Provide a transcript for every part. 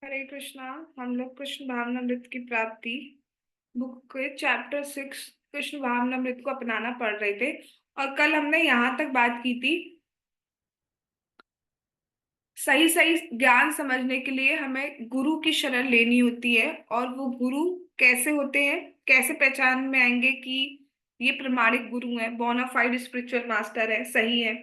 हरे कृष्णा। हम लोग कृष्ण भावनामृत की प्राप्ति बुक के चैप्टर 6 कृष्ण भावनामृत को अपनाना पढ़ रहे थे। और कल हमने यहाँ तक बात की थी। सही सही ज्ञान समझने के लिए हमें गुरु की शरण लेनी होती है, और वो गुरु कैसे होते हैं, कैसे पहचान में आएंगे कि ये प्रमाणिक गुरु है, बोनाफाइड स्पिरिचुअल मास्टर है, सही है।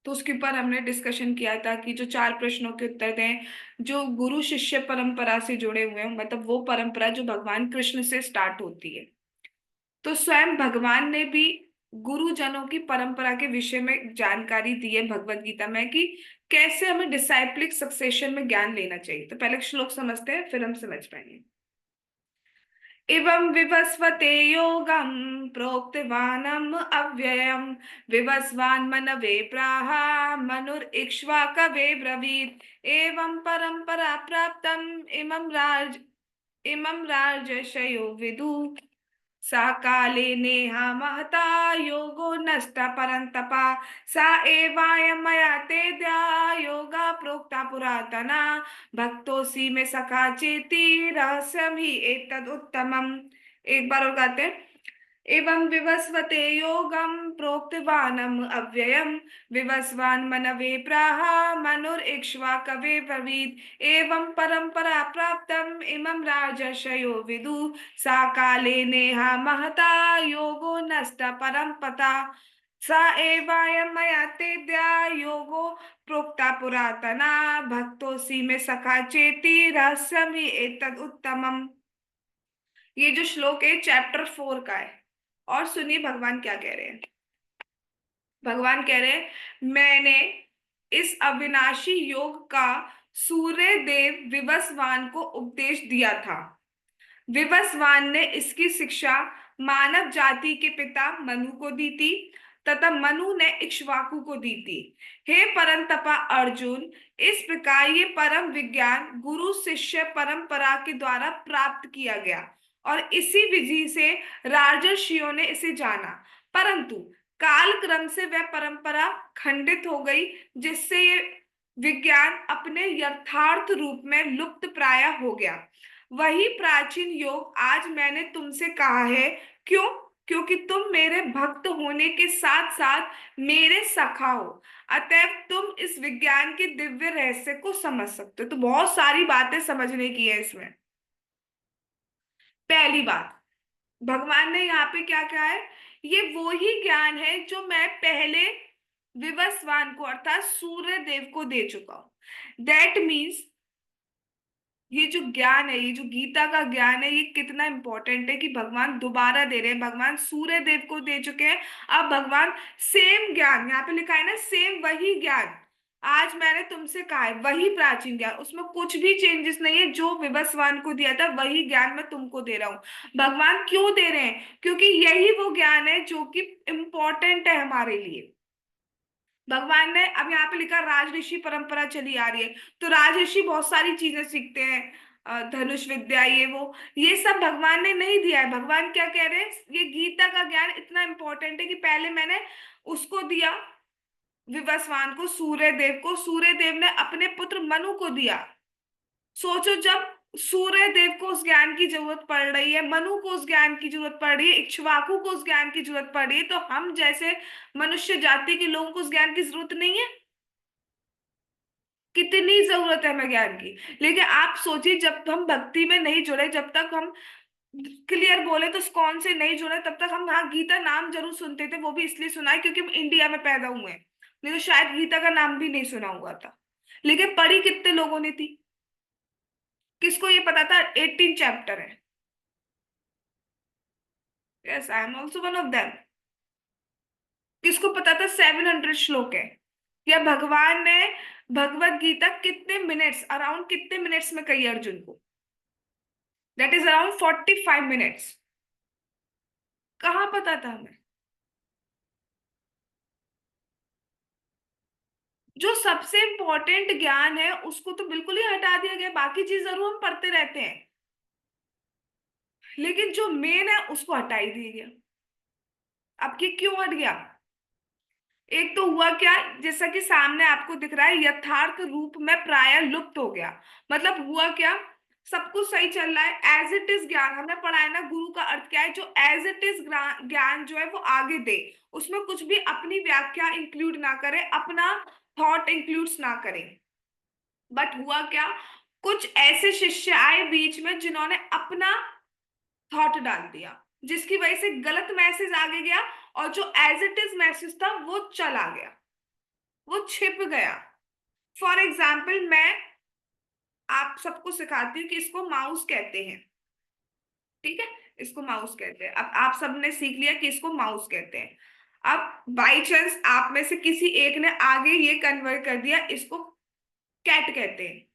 तो उसके ऊपर हमने डिस्कशन किया था कि जो 4 प्रश्नों के उत्तर दें, जो गुरु शिष्य परंपरा से जुड़े हुए हैं, मतलब वो परंपरा जो भगवान कृष्ण से स्टार्ट होती है। तो स्वयं भगवान ने भी गुरुजनों की परंपरा के विषय में जानकारी दी है भगवत गीता में कि कैसे हमें डिसाइप्लिक सक्सेशन में ज्ञान लेना चाहिए। तो पहले श्लोक समझते हैं, फिर हम समझ पाएंगे। एवं विवस्वते योगं प्रोक्तवानम् अव्ययम् विवस्वान् मनवे प्राह मनुरिक्ष्वाकवे ब्रवीत् एवं परंपरा प्राप्तम् इमं राजर्षयो विदु सा काले नेहा महता योगो नष्ट परन्तपा सा एवायं मया तेद्या योगा प्रोक्ता पुरातना भक्तोसी में सखा चेति रहस्यम ही एतद उत्तमम। एक बार और गाते हैं। एवं विवस्वते योगं प्रोक्तवानम् अव्ययम् विवस्वान् मनवे प्राह मनुरिक्ष्वाकवे ब्रवीत् एवं परंपरा प्राप्तम् इमं राजर्षयो विदु सा काले नेहा महता योगो नष्ट परमपता सा एवायं मया तेद्या योगो प्रोक्ता पुरातना भक्तोसी में सखा चेति रहस्यम ही एतद उत्तमम्। ये जो श्लोक है चैप्टर 4 का है। और सुनिए भगवान क्या कह रहे हैं। भगवान कह रहे हैं, मैंने इस अविनाशी योग का सूर्य देव विवस्वान को उपदेश दिया था। विवस्वान ने इसकी शिक्षा मानव जाति के पिता मनु को दी थी, तथा मनु ने इक्ष्वाकु को दी थी। हे परंतपा अर्जुन, इस प्रकार ये परम विज्ञान गुरु शिष्य परंपरा के द्वारा प्राप्त किया गया, और इसी विधि से राजर्षियों ने इसे जाना। परंतु काल क्रम से वह परंपरा खंडित हो गई, जिससे ये विज्ञान अपने यथार्थ रूप में लुप्त प्राय हो गया। वही प्राचीन योग आज मैंने तुमसे कहा है। क्यों? क्योंकि तुम मेरे भक्त होने के साथ साथ मेरे सखा हो। अतएव तुम इस विज्ञान के दिव्य रहस्य को समझ सकते हो। तो बहुत सारी बातें समझने की है इसमें। पहली बात, भगवान ने यहाँ पे क्या कहा है? ये वो ही ज्ञान है जो मैं पहले विवस्वान को अर्थात सूर्य देव को दे चुका हूं। दैट मीन्स ये जो ज्ञान है, ये जो गीता का ज्ञान है, ये कितना इंपॉर्टेंट है कि भगवान दोबारा दे रहे हैं। भगवान सूर्य देव को दे चुके हैं, अब भगवान सेम ज्ञान, यहाँ पे लिखा है ना, सेम वही ज्ञान आज मैंने तुमसे कहा है, वही प्राचीन ज्ञान, उसमें कुछ भी चेंजेस नहीं है। जो विवस्वान को दिया था वही ज्ञान मैं तुमको दे रहा हूँ। भगवान क्यों दे रहे हैं? क्योंकि यही वो ज्ञान है जो कि इम्पोर्टेंट है हमारे लिए। भगवान ने अब यहाँ पे लिखा राज ऋषि परंपरा चली आ रही है, तो राज ऋषि बहुत सारी चीजें सीखते हैं, धनुष विद्या, ये सब भगवान ने नहीं दिया है। भगवान क्या कह रहे हैं? ये गीता का ज्ञान इतना इंपॉर्टेंट है कि पहले मैंने उसको दिया, विवस्वान को, सूर्य देव को। सूर्य देव ने अपने पुत्र मनु को दिया। सोचो, जब सूर्य देव को उस ज्ञान की जरूरत पड़ रही है, मनु को उस ज्ञान की जरूरत पड़ रही है, इक्ष्वाकु को उस ज्ञान की जरूरत पड़ रही है, तो हम जैसे मनुष्य जाति के लोगों को उस ज्ञान की जरूरत नहीं है? कितनी जरूरत है हमें ज्ञान की। लेकिन आप सोचिए, जब हम भक्ति में नहीं जुड़े, जब तक हम क्लियर बोले तो कौन से नहीं जुड़े, तब तक हम, हाँ, गीता नाम जरूर सुनते थे, वो भी इसलिए सुना है क्योंकि हम इंडिया में पैदा हुए हैं। नहीं तो शायद गीता का नाम भी नहीं सुना हुआ था। लेकिन पढ़ी कितने लोगों ने थी? किसको ये पता था 18 चैप्टर है? Yes, I am also one of them. किसको पता था 700 श्लोक है? या भगवान ने भगवत गीता कितने मिनट्स, अराउंड कितने मिनट्स में कही अर्जुन को? That is around 45 minutes. कहाँ पता था हमें? जो सबसे इंपॉर्टेंट ज्ञान है उसको तो बिल्कुल ही हटा दिया गया, बाकी चीज जरूर हम पढ़ते रहते हैं, लेकिन जो मेन है उसको हटा ही दिया गया। अब ये क्यों हट गया? एक तो हुआ क्या, जैसा कि सामने आपको दिख रहा है, यथार्थ रूप में प्राय लुप्त हो गया। मतलब हुआ क्या, सब कुछ सही चल रहा है, एज इट इज ज्ञान हमने पढ़ा है ना, गुरु का अर्थ क्या है, जो एज इट इज ज्ञान जो है वो आगे दे, उसमें कुछ भी अपनी व्याख्या इंक्लूड ना करे, अपना थॉट इंक्लूड्स ना करे। बट हुआ क्या, कुछ ऐसे शिष्य आए बीच में जिन्होंने अपना थॉट डाल दिया, जिसकी वजह से गलत मैसेज आगे गया, और जो एज इट इज मैसेज था वो चला गया, वो छिप गया। फॉर एग्जाम्पल, मैं आप सबको सिखाती हूँ कि इसको माउस कहते हैं, ठीक है, इसको माउस कहते हैं। अब आप सबने सीख लिया कि इसको माउस कहते हैं। अब बाई चांस आप में से किसी एक ने आगे ये कन्वर्ट कर दिया, इसको कैट कहते हैं।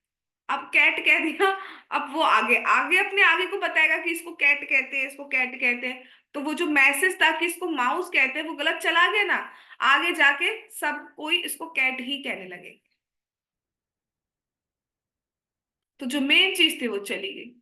अब कैट कह दिया, अब वो आगे आगे अपने आगे को बताएगा कि इसको कैट कहते हैं, इसको कैट कहते हैं। तो वो जो मैसेज था कि इसको माउस कहते हैं, वो गलत चला गया ना, आगे जाके सब कोई इसको कैट ही कहने लगे। तो जो मेन चीज थी वो चली गई।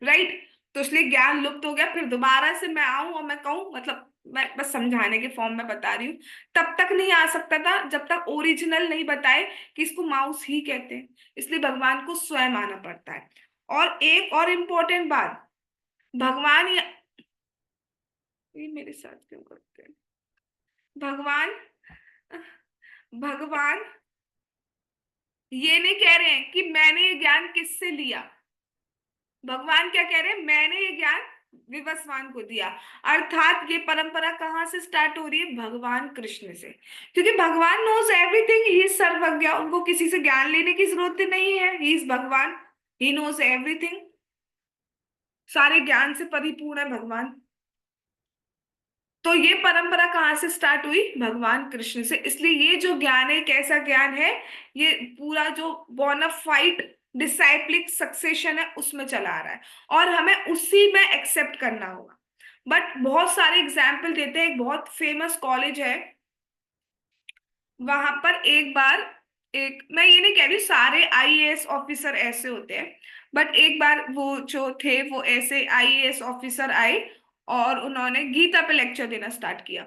राइट। तो इसलिए ज्ञान लुप्त हो गया, फिर दोबारा से मैं आऊं और मैं कहूं, मतलब मैं बस समझाने के फॉर्म में बता रही हूँ, तब तक नहीं आ सकता था जब तक ओरिजिनल नहीं बताए कि इसको माउस ही कहते हैं। इसलिए भगवान को स्वयं आना पड़ता है। और एक और इम्पोर्टेंट बात, भगवान ये मेरे साथ क्यों करते हैं, भगवान भगवान ये नहीं कह रहे हैं कि मैंने ये ज्ञान किससे लिया। भगवान क्या कह रहे हैं, मैंने ये ज्ञान विवस्वान को दिया। अर्थात ये परंपरा कहाँ से स्टार्ट हो रही है, भगवान कृष्ण से। क्योंकि भगवान नोज एवरीथिंग, ही इज सर्वज्ञ, उनको किसी से ज्ञान लेने की जरूरत नहीं है, ही इज भगवान, ही नोज एवरीथिंग, सारे ज्ञान से परिपूर्ण है भगवान। तो ये परंपरा कहाँ से स्टार्ट हुई, भगवान कृष्ण से। इसलिए ये जो ज्ञान है, कैसा ज्ञान है, ये पूरा जो बोनाफाइड डिसाइप्लिक सक्सेशन है उसमें चला आ रहा है, और हमें उसी में एक्सेप्ट करना होगा। बट बहुत सारे एग्जाम्पल देते हैं, एक बहुत फेमस कॉलेज है, वहां पर एक बार, एक, मैं ये नहीं कह रही हूँ सारे आईएएस ऑफिसर ऐसे होते हैं, बट एक बार वो जो थे वो ऐसे आईएएस ऑफिसर आए, और उन्होंने गीता पे लेक्चर देना स्टार्ट किया।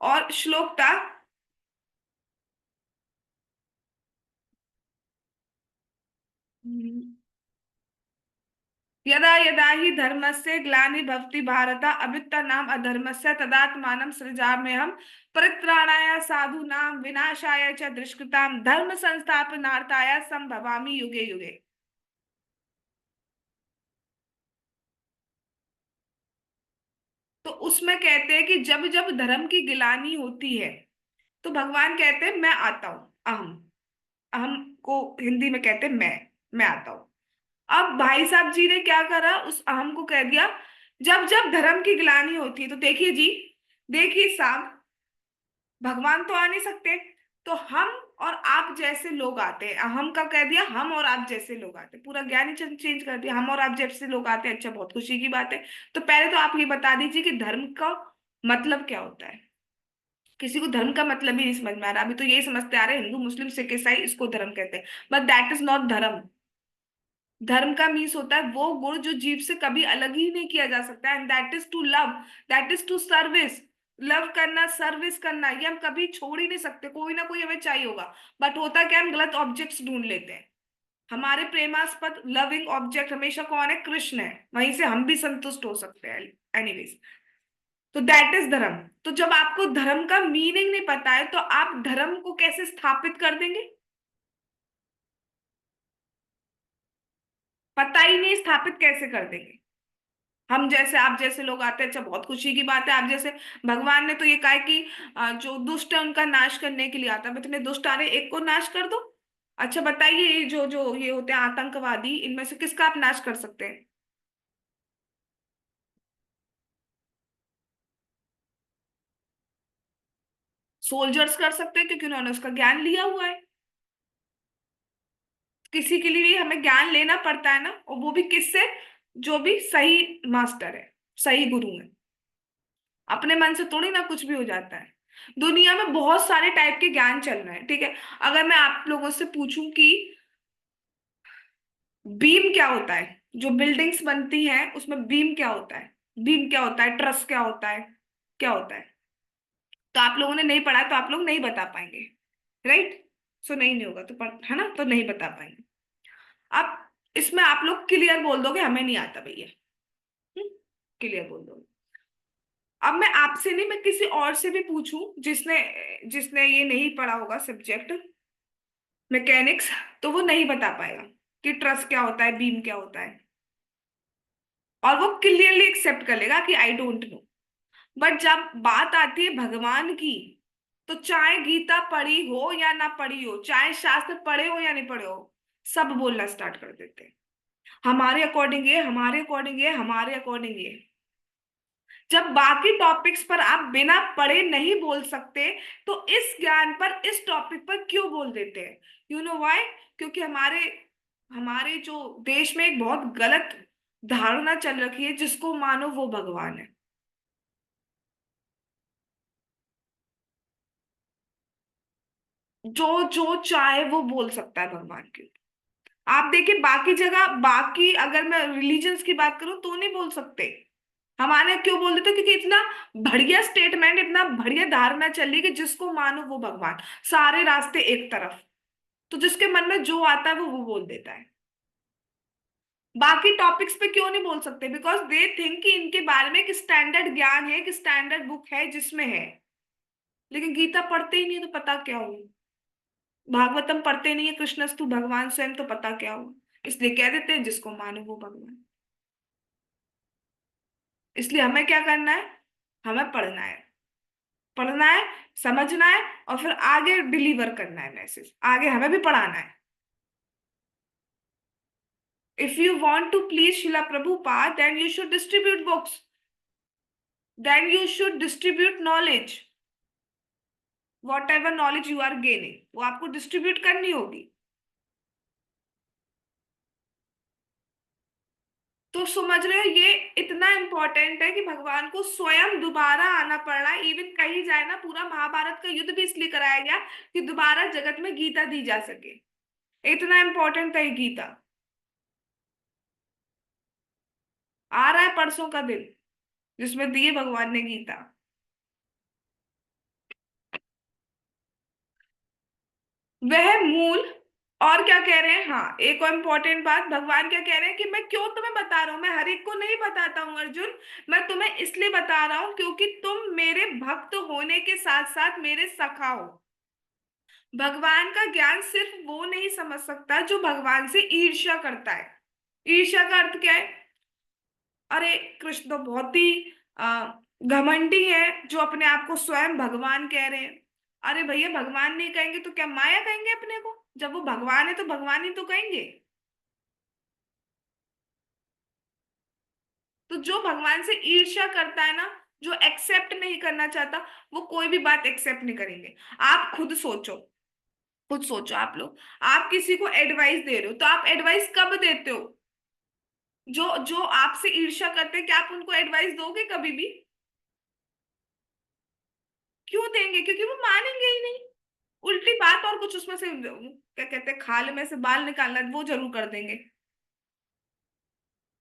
और श्लोक था, हम्म, यदा यदा हि धर्मस्य ग्लानि भवति भारत अभ्युत्थानम् अधर्मस्य तदात्मानं सृजाम्यहम् परित्राणाय साधूनां विनाशाय च दुष्कृतां धर्म संस्थापनार्थाय संभवामि युगे युगे। तो उसमें कहते हैं कि जब जब धर्म की गिलानी होती है, तो भगवान कहते हैं मैं आता हूँ, अहम, अहम को हिंदी में कहते हैं मैं आता हूँ। अब भाई साहब जी ने क्या करा, उस अहम को कह दिया, जब जब धर्म की गिलानी होती है, तो देखिए जी, देखिए साहब, भगवान तो आ नहीं सकते, तो हम और आप जैसे लोग आते हैं, अहम का कह दिया, हम और आप जैसे लोग आते हैं, पूरा ज्ञान ही चेंज कर दिया, हम और आप जैसे लोग आते हैं। अच्छा, बहुत खुशी की बात है। तो पहले तो आप ये बता दीजिए कि धर्म का मतलब क्या होता है। किसी को धर्म का मतलब ही नहीं समझ में आ रहा, अभी तो यही समझते आ रहे हैं, हिंदू मुस्लिम सिख ईसाई इसको धर्म कहते हैं, बट दैट इज नॉट धर्म। धर्म का मीन्स होता है वो गुण जो जीव से कभी अलग ही नहीं किया जा सकता, and that is to love, that is to service. Love करना, सर्विस करना, ये हम कभी छोड़ ही नहीं सकते, कोई ना कोई हमें चाहिए होगा। बट होता क्या, हम गलत ऑब्जेक्ट्स ढूंढ लेते हैं। हमारे प्रेमास्पद लविंग ऑब्जेक्ट हमेशा कौन है, कृष्ण है, वहीं से हम भी संतुष्ट हो सकते हैं। एनीवेज, तो दैट इज धर्म। तो जब आपको धर्म का मीनिंग नहीं पता है, तो आप धर्म को कैसे स्थापित कर देंगे, पता ही नहीं, स्थापित कैसे कर देंगे। हम जैसे आप जैसे लोग आते हैं, अच्छा बहुत खुशी की बात है, आप जैसे, भगवान ने तो ये कहा है कि जो दुष्ट है उनका नाश करने के लिए आता है, मैं इतने दुष्ट आ रहे, एक को नाश कर दो। अच्छा बताइए, ये जो जो ये होते हैं आतंकवादी, इनमें से किसका आप नाश कर सकते हैं। सोल्जर्स कर सकते हैं, क्योंकि उन्होंने उसका ज्ञान लिया हुआ है। किसी के लिए भी हमें ज्ञान लेना पड़ता है ना, और वो भी किससे, जो भी सही मास्टर है, सही गुरु है। अपने मन से थोड़ी ना कुछ भी हो जाता है। दुनिया में बहुत सारे टाइप के ज्ञान चल रहे हैं, ठीक है। अगर मैं आप लोगों से पूछूं कि बीम क्या होता है, जो बिल्डिंग्स बनती हैं उसमें बीम क्या होता है, बीम क्या होता है, ट्रस क्या होता है, क्या होता है। तो आप लोगों ने नहीं पढ़ा तो आप लोग नहीं बता पाएंगे, राइट। सो नहीं होगा तो है ना, तो नहीं बता पाएंगे। अब इसमें आप लोग क्लियर बोल दोगे हमें नहीं आता भैया, क्लियर बोल दोगे। अब मैं आपसे नहीं, मैं किसी और से भी पूछूं जिसने जिसने ये नहीं पढ़ा होगा सब्जेक्ट मैकेनिक्स, तो वो नहीं बता पाएगा कि ट्रस क्या होता है, बीम क्या होता है। और वो क्लियरली एक्सेप्ट कर लेगा कि आई डोंट नो। बट जब बात आती है भगवान की, तो चाहे गीता पढ़ी हो या ना पढ़ी हो, चाहे शास्त्र पढ़े हो या नहीं पढ़े हो, सब बोलना स्टार्ट कर देते हैं हमारे अकॉर्डिंग ये, हमारे अकॉर्डिंग ये, हमारे अकॉर्डिंग ये। जब बाकी टॉपिक्स पर आप बिना पढ़े नहीं बोल सकते, तो इस ज्ञान पर, इस टॉपिक पर क्यों बोल देते हैं? You know why? क्योंकि हमारे हमारे जो देश में एक बहुत गलत धारणा चल रखी है, जिसको मानो वो भगवान है। जो जो चाहे वो बोल सकता है भगवान के। आप देखिए बाकी जगह, बाकी अगर मैं रिलीजन्स की बात करूं तो नहीं बोल सकते। हमारे यहाँ क्यों बोल देते? क्योंकि इतना बढ़िया स्टेटमेंट, इतना बढ़िया धारणा चल रही है कि जिसको मानो वो भगवान, सारे रास्ते एक तरफ। तो जिसके मन में जो आता है वो बोल देता है। बाकी टॉपिक्स पे क्यों नहीं बोल सकते? बिकॉज दे थिंक कि इनके बारे में एक स्टैंडर्ड ज्ञान है, एक स्टैंडर्ड बुक है जिसमें है। लेकिन गीता पढ़ते ही नहीं है तो पता क्या हो? भागवतम पढ़ते नहीं है, कृष्णस्तु भगवान स्वयं, तो पता क्या हो? इसलिए कह देते हैं जिसको मानो वो भगवान। इसलिए हमें क्या करना है? हमें पढ़ना है, पढ़ना है, समझना है, और फिर आगे डिलीवर करना है मैसेज, आगे हमें भी पढ़ाना है। If you want to please Srila Prabhupada, then you should distribute books, then you should distribute knowledge. Whatever knowledge you are gaining, वो आपको डिस्ट्रीब्यूट करनी होगी। तो समझ रहे हो, ये इतना इंपॉर्टेंट है कि भगवान को स्वयं दोबारा आना पड़ रहा है। इवन कही जाए ना, पूरा महाभारत का युद्ध भी इसलिए कराया गया कि दोबारा जगत में गीता दी जा सके। इतना इंपॉर्टेंट है ये गीता। आ रहा है परसों का दिन जिसमें दिए भगवान ने गीता। वह मूल। और क्या कह रहे हैं? हाँ, एक और इम्पोर्टेंट बात, भगवान क्या कह रहे हैं कि मैं क्यों तुम्हें बता रहा हूं, मैं हर एक को नहीं बताता हूँ अर्जुन। मैं तुम्हें इसलिए बता रहा हूं क्योंकि तुम मेरे भक्त होने के साथ साथ मेरे सखा हो। भगवान का ज्ञान सिर्फ वो नहीं समझ सकता जो भगवान से ईर्ष्या करता है। ईर्ष्या का अर्थ क्या है? अरे कृष्ण तो बहुत ही घमंडी है, जो अपने आप को स्वयं भगवान कह रहे हैं। अरे भैया, भगवान नहीं कहेंगे तो क्या माया कहेंगे अपने को? जब वो भगवान है तो भगवान ही तो कहेंगे। तो जो भगवान से ईर्ष्या करता है ना, जो एक्सेप्ट नहीं करना चाहता, वो कोई भी बात एक्सेप्ट नहीं करेंगे। आप खुद सोचो, खुद सोचो आप लोग। आप किसी को एडवाइस दे रहे हो तो आप एडवाइस कब देते हो? जो जो आपसे ईर्ष्या करते हैं, क्या आप उनको एडवाइस दोगे कभी भी? क्यों देंगे? क्योंकि वो मानेंगे ही नहीं। उल्टी बात और कुछ उसमें से, क्या कहते हैं, खाल में से बाल निकालना, वो जरूर कर देंगे।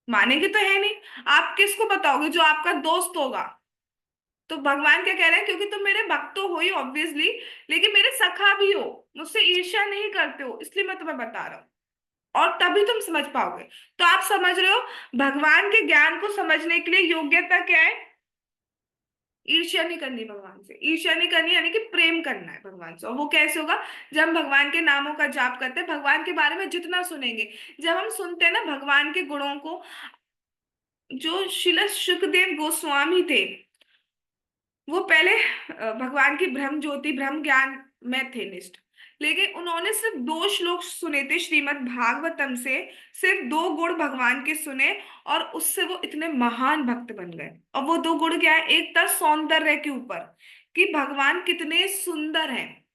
मानेंगे तो है नहीं। आप किसको बताओगे? जो आपका दोस्त होगा। तो भगवान क्या कह रहे हैं? क्योंकि तुम मेरे भक्त तो हो ही ऑब्वियसली, लेकिन मेरे सखा भी हो, मुझसे ईर्ष्या नहीं करते हो, इसलिए मैं तुम्हें बता रहा हूँ। और तभी तुम समझ पाओगे। तो आप समझ रहे हो, भगवान के ज्ञान को समझने के लिए योग्यता क्या है? ईर्ष्या नहीं करनी भगवान से। ईर्ष्या नहीं करनी यानी कि प्रेम करना है भगवान से। और वो कैसे होगा? जब हम भगवान के नामों का जाप करते हैं, भगवान के बारे में जितना सुनेंगे, जब हम सुनते हैं ना भगवान के गुणों को। जो शिला सुखदेव गोस्वामी थे, वो पहले भगवान की ब्रह्म ज्योति, ब्रह्म ज्ञान में थे निष्ठ। लेकिन उन्होंने सिर्फ 2 श्लोक सुने थे श्रीमद् भागवतम से। सिर्फ 2 गुण भगवान के सुने, और उससे वो इतने महान भक्त बन गए। और वो 2 गुण क्या है? एक था सौंदर्य के ऊपर, कि भगवान कितने सुंदर हैं।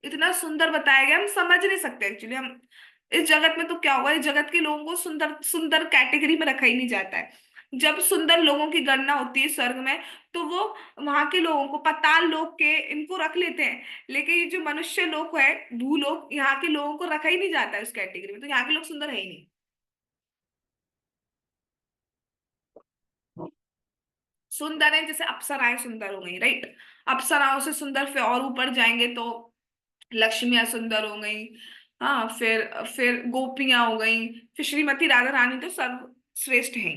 इतना सुंदर बताया गया, हम समझ नहीं सकते एक्चुअली। हम इस जगत में तो क्या हुआ, इस जगत के लोगों को सुंदर सुंदर कैटेगरी में रखा ही नहीं जाता है। जब सुंदर लोगों की गणना होती है स्वर्ग में, तो वो वहां के लोगों को, पाताल लोक के, इनको रख लेते हैं। लेकिन ये जो मनुष्य लोक है, भूलोक, यहाँ के लोगों को रखा ही नहीं जाता है उस कैटेगरी में। तो यहाँ के लोग सुंदर है ही नहीं। सुंदर है, जैसे अप्सराएं सुंदर हो गई, राइट। अप्सराओं से सुंदर फिर और ऊपर जाएंगे तो लक्ष्मियां सुंदर हो गई। हाँ, फिर गोपियां हो गई। फिर श्रीमती राधा रानी तो सर्वश्रेष्ठ हैं।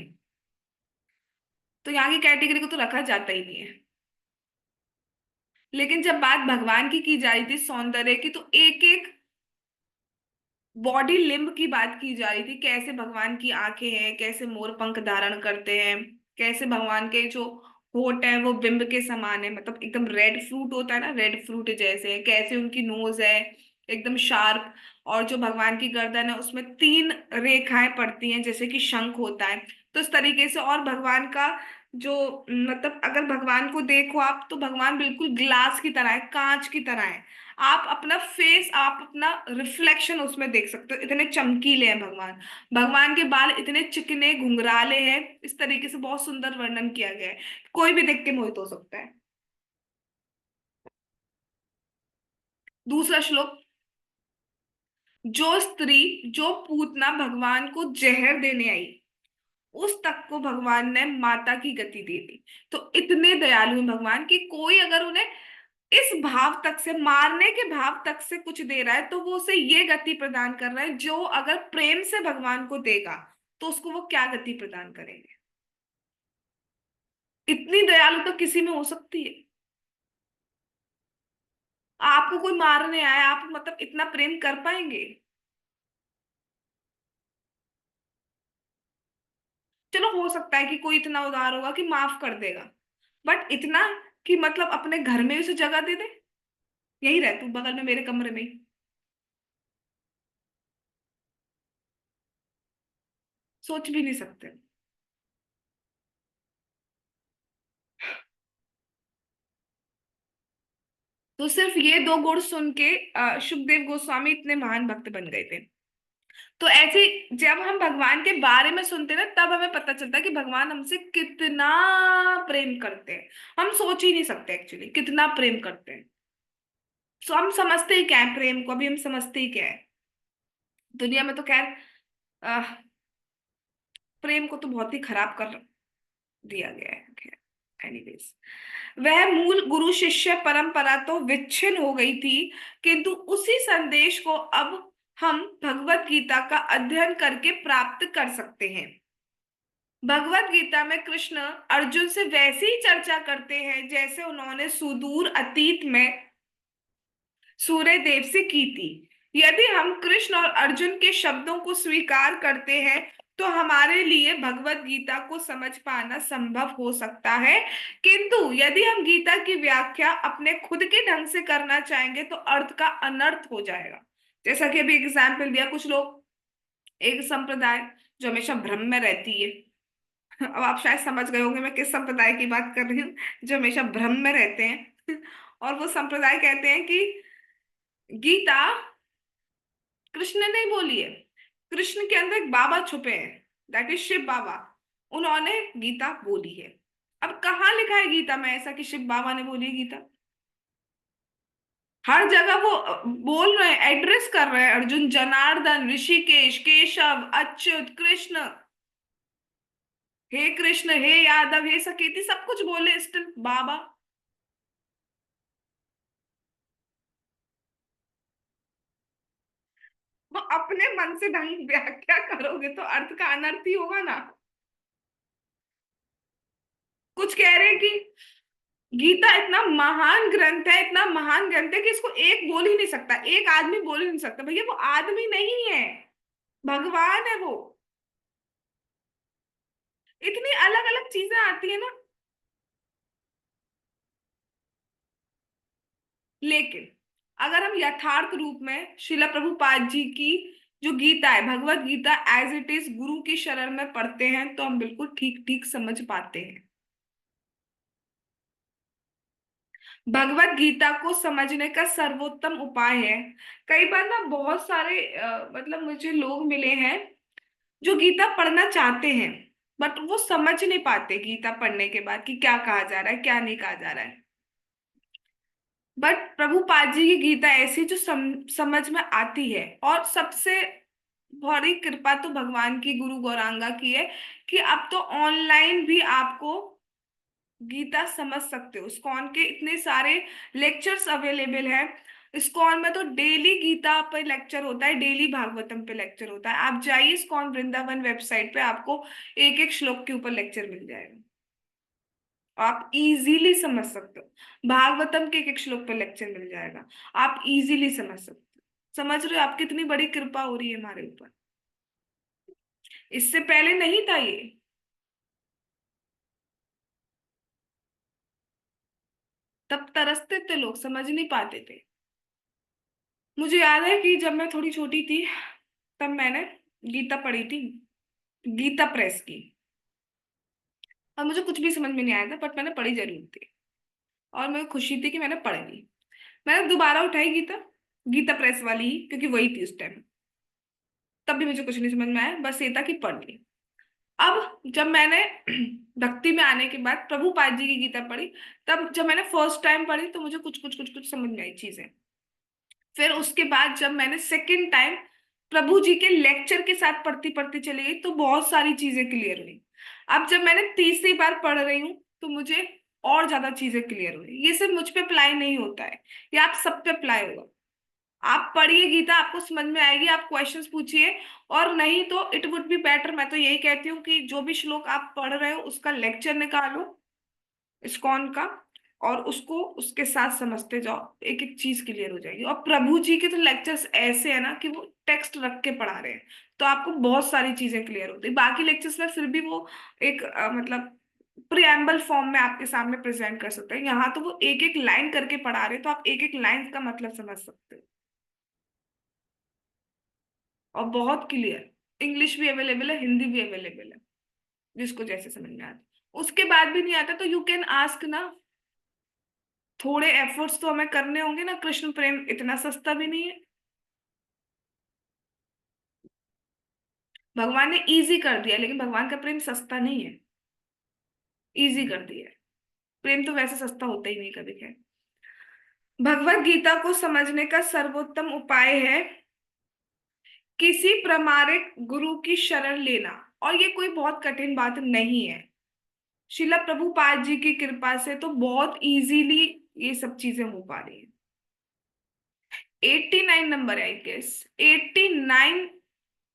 तो यहाँ की कैटेगरी को तो रखा जाता ही नहीं है। लेकिन जब बात भगवान की जा रही थी सौंदर्य की, तो एक एक बॉडी लिम्ब की बात की जा रही थी। कैसे भगवान की आंखें हैं, कैसे मोर पंख धारण करते हैं, कैसे भगवान के जो होठ है वो बिंब के समान है, मतलब एकदम रेड फ्रूट होता है ना, रेड फ्रूट जैसे है। कैसे उनकी नोज है एकदम शार्प। और जो भगवान की गर्दन है उसमें तीन रेखाएं पड़ती हैं जैसे कि शंख होता है। तो इस तरीके से, और भगवान का जो, मतलब अगर भगवान को देखो आप तो भगवान बिल्कुल ग्लास की तरह है, कांच की तरह है। आप अपना फेस, आप अपना रिफ्लेक्शन उसमें देख सकते हो, इतने चमकीले हैं भगवान। भगवान के बाल इतने चिकने घुंघराले हैं, इस तरीके से बहुत सुंदर वर्णन किया गया है। कोई भी देख के मोहित हो सकता है। दूसरा श्लोक। जो स्त्री, जो पूतना भगवान को जहर देने आई, उस तक को भगवान ने माता की गति दे दी। तो इतने दयालु हैं भगवान कि कोई अगर उन्हें इस भाव तक से, मारने के भाव तक से कुछ दे रहा है, तो वो उसे ये गति प्रदान कर रहा है जो अगर प्रेम से भगवान को देगा तो उसको वो क्या गति प्रदान करेंगे। इतनी दयालु तो किसी में हो सकती है। आपको कोई मारने आया, आप मतलब इतना प्रेम कर पाएंगे? चलो हो सकता है कि कोई इतना उदार होगा कि माफ कर देगा, बट इतना कि मतलब अपने घर में उसे जगह दे दे, यही रह तू बगल में मेरे कमरे में ही। सोच भी नहीं सकते। तो सिर्फ ये दो गुण सुन के सुखदेव गोस्वामी इतने महान भक्त बन गए थे। तो ऐसे जब हम भगवान के बारे में सुनते हैं ना, तब हमें पता चलता है कि भगवान हमसे कितना प्रेम करते हैं। हम सोच ही नहीं सकते एक्चुअली कितना प्रेम करते हैं। सो हम समझते ही क्या है प्रेम को, अभी हम समझते ही क्या है। दुनिया में तो खैर अह, प्रेम को तो बहुत ही खराब कर दिया गया है, खैर एनीवेज। वह मूल गुरु शिष्य परंपरा तो विच्छिन्न हो गई थी, किंतु उसी संदेश को अब हम भगवत गीता का अध्ययन करके प्राप्त कर सकते हैं। भगवत गीता में कृष्ण अर्जुन से वैसी ही चर्चा करते हैं जैसे उन्होंने सुदूर अतीत में सूर्य देव से की थी। यदि हम कृष्ण और अर्जुन के शब्दों को स्वीकार करते हैं तो हमारे लिए भगवत गीता को समझ पाना संभव हो सकता है। किंतु यदि हम गीता की व्याख्या अपने खुद के ढंग से करना चाहेंगे तो अर्थ का अनर्थ हो जाएगा। जैसा कि अभी एग्जाम्पल दिया, कुछ लोग, एक संप्रदाय जो हमेशा भ्रम में रहती है। अब आप शायद समझ गए होंगे मैं किस संप्रदाय की बात कर रही हूँ, जो हमेशा भ्रम में रहते हैं। और वो संप्रदाय कहते हैं कि गीता कृष्ण ने नहीं बोली है, कृष्ण के अंदर एक बाबा छुपे हैं, दैट इज शिव बाबा, उन्होंने गीता बोली है। अब कहाँ लिखा है गीता में ऐसा कि शिव बाबा ने बोली है गीता? हर जगह वो बोल रहे हैं, एड्रेस कर रहे हैं, अर्जुन, जनार्दन, ऋषिकेश, केशव, अच्युत, कृष्ण, हे कृष्ण, हे यादव, हे सकेती, सब कुछ बोले, स्टिल बाबा। वो अपने मन से ढंग व्याख्या करोगे तो अर्थ का अनर्थ ही होगा ना। कुछ कह रहे हैं कि गीता इतना महान ग्रंथ है, इतना महान ग्रंथ है कि इसको एक बोल ही नहीं सकता, एक आदमी बोल ही नहीं सकता। भैया वो आदमी नहीं है, भगवान है वो। इतनी अलग अलग चीजें आती है ना। लेकिन अगर हम यथार्थ रूप में शिला प्रभुपाद जी की जो गीता है, Bhagavad Gita as it is गुरु की शरण में पढ़ते हैं तो हम बिल्कुल ठीक ठीक समझ पाते हैं। भगवत गीता को समझने का सर्वोत्तम उपाय है, कई बार ना बहुत सारे मतलब मुझे लोग मिले हैं जो गीता पढ़ना चाहते हैं, बट वो समझ नहीं पाते गीता पढ़ने के बाद कि क्या कहा जा रहा है क्या नहीं कहा जा रहा है। बट प्रभुपाद जी की गीता ऐसी जो समझ में आती है। और सबसे बड़ी कृपा तो भगवान की, गुरु गौरांगा की है कि अब तो ऑनलाइन भी आपको गीता समझ सकते हो, इस्कॉन के इतने सारे लेक्चर्स अवेलेबल हैं। इस्कॉन में तो डेली गीता पे लेक्चर होता है, डेली भागवतम पे लेक्चर होता है। आप जाइए इस्कॉन वृंदावन वेबसाइट पे, आपको एक एक श्लोक के ऊपर लेक्चर मिल जाएगा। आप इजीली समझ सकते हो, भागवतम के एक एक श्लोक पे लेक्चर मिल जाएगा। आप इजीली समझ सकते हो। समझ रहे हो आप कितनी बड़ी कृपा हो रही है हमारे ऊपर। इससे पहले नहीं था ये। तब तरसते थे लोग, समझ नहीं पाते थे। मुझे याद है कि जब मैं थोड़ी छोटी थी, तब मैंने गीता पढ़ी थी, गीता प्रेस की। और मुझे कुछ भी समझ में नहीं आया था, बट मैंने पढ़ी जरूर थी। और मुझे खुशी थी कि मैंने पढ़ ली। मैंने दोबारा उठाई गीता, गीता प्रेस वाली ही, क्योंकि वही थी उस टाइम। तब भी मुझे कुछ नहीं समझ में आया, बस ये था कि पढ़ ली। अब जब मैंने भक्ति में आने के बाद प्रभुपाद जी की गीता पढ़ी, तब जब मैंने फर्स्ट टाइम पढ़ी तो मुझे कुछ कुछ कुछ कुछ समझ में आई चीजें। फिर उसके बाद जब मैंने सेकंड टाइम प्रभु जी के लेक्चर के साथ पढ़ती पढ़ती चली गई, तो बहुत सारी चीजें क्लियर हुई। अब जब मैंने तीसरी बार पढ़ रही हूँ, तो मुझे और ज्यादा चीजें क्लियर हुई। ये सिर्फ मुझ पे अप्लाई नहीं होता है, ये आप सब पे अप्लाई होगा। आप पढ़िए गीता, आपको समझ में आएगी, आप क्वेश्चंस पूछिए। और नहीं तो इट वुड बी बेटर, मैं तो यही कहती हूँ कि जो भी श्लोक आप पढ़ रहे हो उसका लेक्चर निकालो इस्कॉन का, और उसको उसके साथ समझते जाओ, एक एक चीज क्लियर हो जाएगी। और प्रभु जी के तो लेक्चर्स ऐसे है ना कि वो टेक्स्ट रख के पढ़ा रहे हैं, तो आपको बहुत सारी चीजें क्लियर होती है। बाकी लेक्चर्स में फिर भी वो एक मतलब प्रिएम्बल फॉर्म में आपके सामने प्रेजेंट कर सकते हैं। यहाँ तो वो एक एक लाइन करके पढ़ा रहे हैं, तो आप एक एक लाइन का मतलब समझ सकते हो। और बहुत क्लियर, इंग्लिश भी अवेलेबल है, हिंदी भी अवेलेबल है, जिसको जैसे समझ में आता। उसके बाद भी नहीं आता तो यू कैन आस्क ना। थोड़े एफर्ट्स तो हमें करने होंगे ना, कृष्ण प्रेम इतना सस्ता भी नहीं है। भगवान ने इजी कर दिया, लेकिन भगवान का प्रेम सस्ता नहीं है, इजी कर दिया है। प्रेम तो वैसे सस्ता होता ही नहीं कभी। खैर, भगवत गीता को समझने का सर्वोत्तम उपाय है किसी प्रामाणिक गुरु की शरण लेना। और ये कोई बहुत कठिन बात नहीं है। शिला प्रभुपाद जी की कृपा से तो बहुत इजीली ये सब चीजें हो पा रही है। 89 नंबर है आई गेस, 89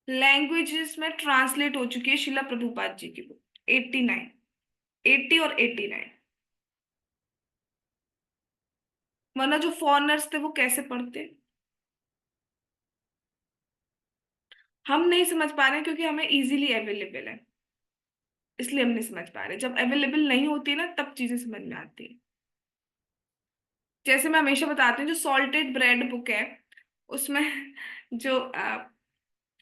लैंग्वेजेस में ट्रांसलेट हो चुकी है शिला प्रभुपाद जी की बुक। 89, 80 और 89। वरना जो फॉरेनर्स थे वो कैसे पढ़ते। हम नहीं समझ पा रहे हैं क्योंकि हमें इजीली अवेलेबल है, इसलिए हम नहीं समझ पा रहे। जब अवेलेबल नहीं होती है ना, तब चीजें समझ में आती है। जैसे मैं हमेशा बताती हूँ, जो सॉल्टेड ब्रेड बुक है, उसमें जो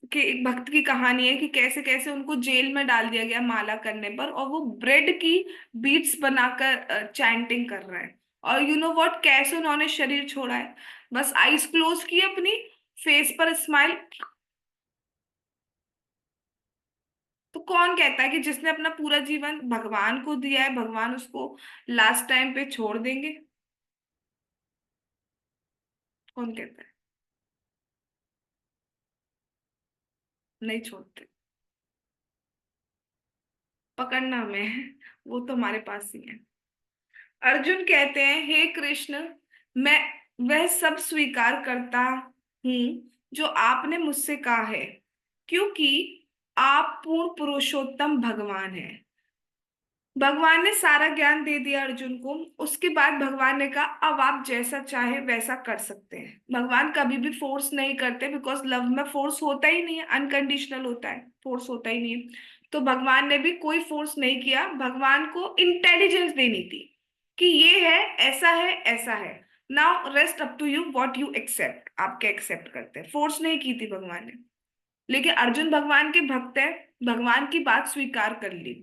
कि एक भक्त की कहानी है कि कैसे कैसे उनको जेल में डाल दिया गया माला करने पर, और वो ब्रेड की बीट्स बनाकर चैंटिंग कर रहे हैं। और यू नो व्हाट, कैसे उन्होंने शरीर छोड़ा है, बस आईज क्लोज की अपनी, फेस पर स्माइल। तो कौन कहता है कि जिसने अपना पूरा जीवन भगवान को दिया है, भगवान उसको लास्ट टाइम पे छोड़ देंगे? कौन कहता है? नहीं छोड़ते। पकड़ना हमें है, वो तो हमारे पास ही है। अर्जुन कहते हैं, हे कृष्ण, मैं वह सब स्वीकार करता हूँ जो आपने मुझसे कहा है, क्योंकि आप पूर्ण पुरुषोत्तम भगवान हैं। भगवान ने सारा ज्ञान दे दिया अर्जुन को। उसके बाद भगवान ने कहा, अब आप जैसा चाहे वैसा कर सकते हैं। भगवान कभी भी फोर्स नहीं करते, बिकॉज लव में फोर्स होता ही नहीं है, अनकंडीशनल होता है, फोर्स होता ही नहीं है। तो भगवान ने भी कोई फोर्स नहीं किया। भगवान को इंटेलिजेंस देनी थी कि ये है, ऐसा है, ऐसा है। Now rest up to you, what you accept, आपके एक्सेप्ट करते हैं। फोर्स नहीं की थी भगवान ने। लेकिन अर्जुन भगवान के भक्त है, भगवान की बात स्वीकार कर ली।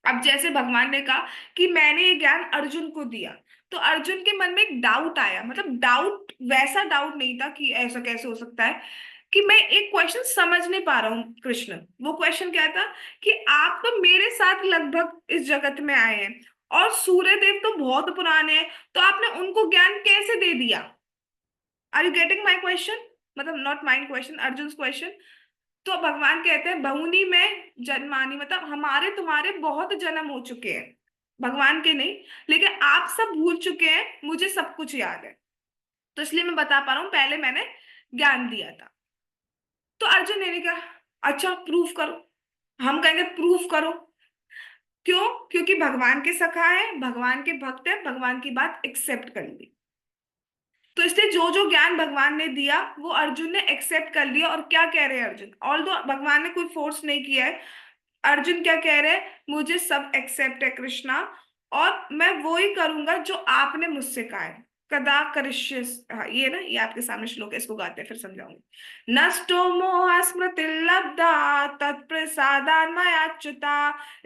अब जैसे भगवान ने कहा कि मैंने ये ज्ञान अर्जुन को दिया, तो अर्जुन के मन में एक डाउट आया। मतलब डाउट, वैसा डाउट नहीं था कि ऐसा कैसे हो सकता है, कि मैं एक क्वेश्चन समझ नहीं पा रहा हूँ कृष्ण। वो क्वेश्चन क्या था कि आप तो मेरे साथ लगभग इस जगत में आए हैं, और सूर्य देव तो बहुत पुराने हैं, तो आपने उनको ज्ञान कैसे दे दिया? Are you getting my question? मतलब not my question, Arjun question. तो भगवान कहते हैं, बहुनी में जन्मानी, मतलब हमारे तुम्हारे बहुत जन्म हो चुके हैं। भगवान के नहीं, लेकिन आप सब भूल चुके हैं, मुझे सब कुछ याद है। तो इसलिए मैं बता पा रहा हूँ, पहले मैंने ज्ञान दिया था। तो अर्जुन ने भी कहा अच्छा प्रूफ करो। हम कहेंगे प्रूफ करो। क्यों? क्योंकि भगवान के सखा है, भगवान के भक्त है, भगवान की बात एक्सेप्ट कर ली। तो इसलिए जो जो ज्ञान भगवान ने दिया वो अर्जुन ने एक्सेप्ट कर लिया। और क्या कह रहे हैं अर्जुन, ऑल दो भगवान ने कोई फोर्स नहीं किया है, अर्जुन क्या कह रहे हैं, मुझे सब एक्सेप्ट है कृष्णा, और मैं वो ही करूंगा जो आपने मुझसे कहा है। कदा करिष्य, हाँ ये ना, ये आपके सामने श्लोक है, इसको गाते हैं फिर समझाऊंगी। नष्टो मोह स्मृति लब्धा तत्प्रसादान् मयाच्युता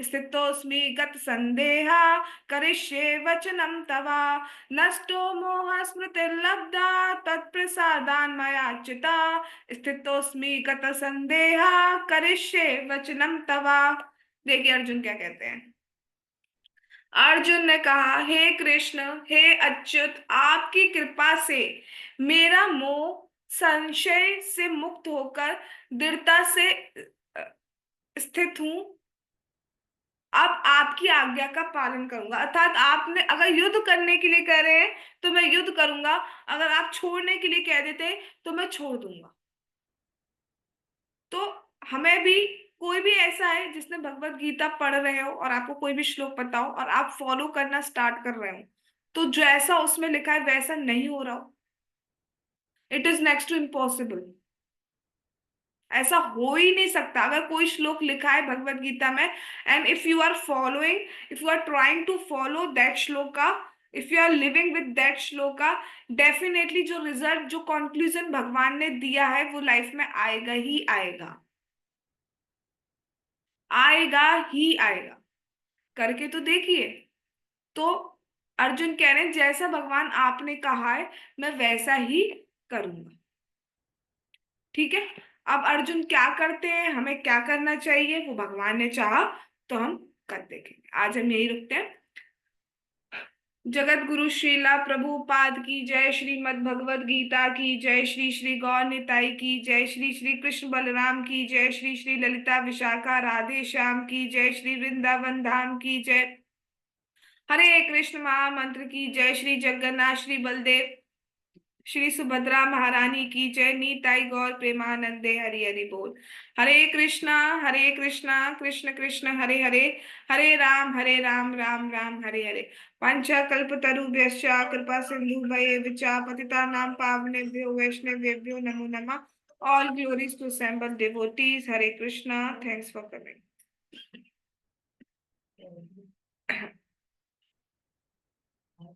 स्थितोऽस्मि गत संदेहा करिष्ये वचनं तवा। नष्टो मोह स्मृति लब्धा तत्प्रसादान् मयाच्युता स्थितोऽस्मि गत संदेहा करिष्ये वचनं तवा। देखिए अर्जुन क्या कहते हैं। अर्जुन ने कहा हे कृष्ण, हे अच्युत, आपकी कृपा से मेरा मोह संशय से मुक्त होकर दृढ़ता से अ, स्थित हूं। अब आपकी आज्ञा का पालन करूंगा, अर्थात आपने अगर युद्ध करने के लिए कह रहे हैं तो मैं युद्ध करूंगा, अगर आप छोड़ने के लिए कह देते तो मैं छोड़ दूंगा। तो हमें भी, कोई भी ऐसा है जिसने भगवत गीता पढ़ रहे हो और आपको कोई भी श्लोक पता हो और आप फॉलो करना स्टार्ट कर रहे हो, तो जैसा उसमें लिखा है वैसा नहीं हो रहा हो, it is next to impossible. ऐसा हो ही नहीं सकता। अगर कोई श्लोक लिखा है भगवत गीता में, and if you are following, if you are trying to follow that shloka, if you are living with that shloka, definitely जो रिजल्ट, जो कंक्लूजन भगवान ने दिया है वो लाइफ में आएगा ही आएगा, आएगा ही आएगा। करके तो देखिए। तो अर्जुन कह रहे हैं जैसा भगवान आपने कहा है मैं वैसा ही करूंगा। ठीक है। अब अर्जुन क्या करते हैं, हमें क्या करना चाहिए, वो भगवान ने चाहा तो हम कर देखेंगे। आज हम यही रुकते हैं। जगत गुरु श्रीला प्रभुपाद की जय, श्रीमद् भगवद गीता की जय, श्री श्री गौर निताई की जय, श्री श्री कृष्ण बलराम की जय, श्री श्री ललिता विशाखा राधे श्याम की जय, श्री वृंदावन धाम की जय। हरे कृष्ण महामंत्र की जय, श्री जगन्नाथ श्री बलदेव श्री सुभद्रा महारानी की जय, नीताई गौर प्रेमानंदे हरि हरि बोल। हरे कृष्णा कृष्ण कृष्ण हरे हरे, हरे राम राम राम हरे हरे। पंचकल्पतरुभ्यश्च कृपा सिंधु भयेभ्यश्च पतितानां पावनेभ्यो वैष्णवेभ्यो नमो नमः। All glories to assembled devotees, Hare Krishna, thanks for coming.